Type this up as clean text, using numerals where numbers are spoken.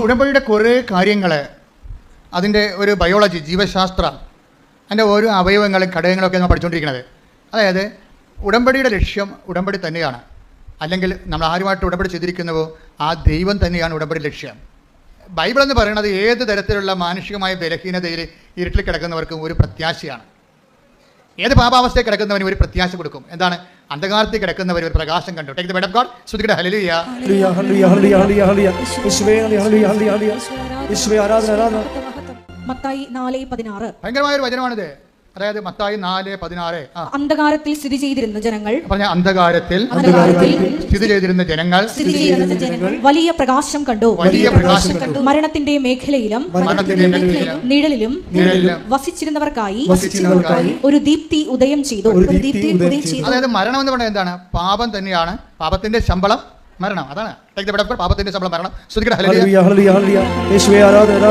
ഉടമ്പടിയുടെ കുറേ കാര്യങ്ങൾ, അതിൻ്റെ ഒരു ബയോളജി, ജീവശാസ്ത്രം, അതിൻ്റെ ഓരോ അവയവങ്ങളും ഘടകങ്ങളൊക്കെ നമ്മൾ പഠിച്ചുകൊണ്ടിരിക്കുന്നത്. അതായത് ഉടമ്പടിയുടെ ലക്ഷ്യം ഉടമ്പടി തന്നെയാണ്, അല്ലെങ്കിൽ നമ്മൾ ആരുമായിട്ട് ഉടമ്പടി ചെയ്തിരിക്കുന്നുവോ ആ ദൈവം തന്നെയാണ് ഉടമ്പടി ലക്ഷ്യം. ബൈബിൾ എന്ന് പറയുന്നത് ഏത് തരത്തിലുള്ള മാനുഷികമായ ബലഹീനതയിൽ ഇരുട്ടിൽ കിടക്കുന്നവർക്കും ഒരു പ്രത്യാശയാണ്. ഏത് പാപാവസ്ഥയിൽ കിടക്കുന്നവനും ഒരു പ്രത്യാശ കൊടുക്കും. എന്താണ്? അന്ധകാരത്തിൽ കിടക്കുന്നവർ ഒരു പ്രകാശം കണ്ടു. Take the word of God. സ്തുതിക്കട്ടെ. ഹല്ലേലൂയ. ഹല്ലേലൂയ ഹല്ലേലൂയ ഹല്ലേലൂയ ഹല്ലേലൂയ. യേശുവേ ഹല്ലേലൂയ ഹല്ലേലൂയ. യേശുവേ ആരാധന ആരാധന. മത്തായി 4:16 ഭയങ്കരമായ ഒരു വചനമാണിത്. അതായത് മത്തായി 4:16. അന്ധകാരത്തിൽ സ്ഥിതി ചെയ്തിരുന്ന ജനങ്ങൾ, പറഞ്ഞ അന്ധകാരത്തിൽ സ്ഥിതി ചെയ്തിരുന്ന ജനങ്ങൾ വലിയ പ്രകാശം കണ്ടു. മരണത്തിന്റെ മേഖലയിലും നിഴലിലും വസിച്ചിരുന്നവർക്കായി ഒരു ദീപ്തി ഉദയം ചെയ്തു. അതായത് മരണം എന്ന് പറയുന്നത് എന്താണ്? പാപം തന്നെയാണ്. പാപത്തിന്റെ ശമ്പളം മരണം. അതാണ് പാപത്തിന്റെ ശമ്പളം മരണം. സ്തുതിക്കട്ടെ. ഹല്ലേലൂയ. ഹല്ലേലൂയ ഹല്ലേലൂയ. യേശുവേ ആരാധന.